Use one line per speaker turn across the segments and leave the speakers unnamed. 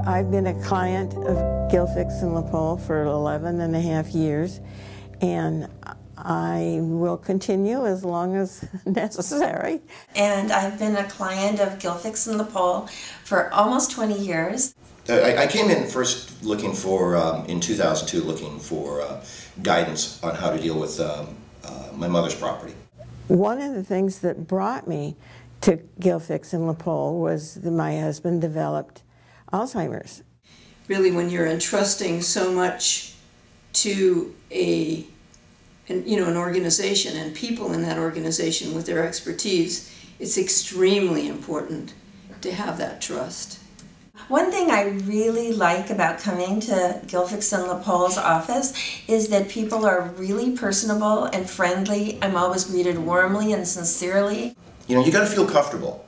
I've been a client of Gilfix and Lepole for 11 and a half years, and I will continue as long as necessary.
And I've been a client of Gilfix and Lepole for almost 20 years.
I came in first looking for, in 2002, looking for guidance on how to deal with my mother's property.
One of the things that brought me to Gilfix and Lepole was that my husband developed Alzheimer's.
Really, when you're entrusting so much to an organization and people in that organization with their expertise, it's extremely important to have that trust.
One thing I really like about coming to Gilfix and Lepole's office is that people are really personable and friendly. I'm always greeted warmly and sincerely.
You know, you got to feel comfortable.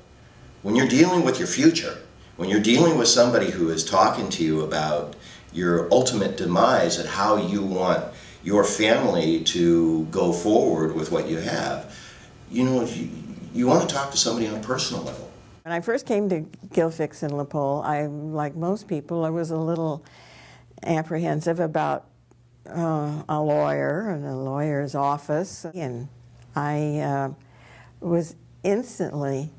When you're dealing with your future, when you're dealing with somebody who is talking to you about your ultimate demise and how you want your family to go forward with what you have, you know, you want to talk to somebody on a personal level.
When I first came to Gilfix and Lepole, like most people, I was a little apprehensive about a lawyer and a lawyer's office, and I was instantly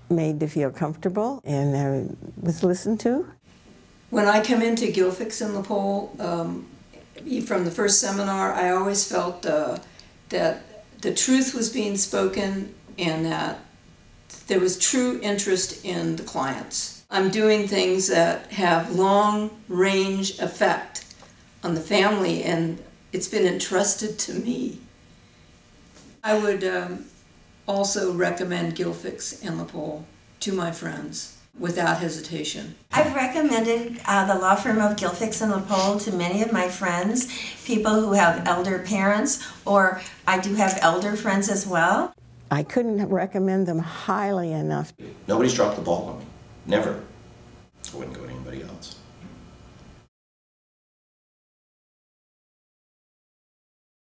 made to feel comfortable and was listened to.
When I come into Gilfix and Lepole, from the first seminar, I always felt that the truth was being spoken and that there was true interest in the clients. I'm doing things that have long-range effect on the family, and it's been entrusted to me. I would also recommend Gilfix and Lepole to my friends without hesitation.
I've recommended the law firm of Gilfix and Lepole to many of my friends, people who have elder parents, or I do have elder friends as well.
I couldn't recommend them highly enough.
Nobody's dropped the ball on me. Never.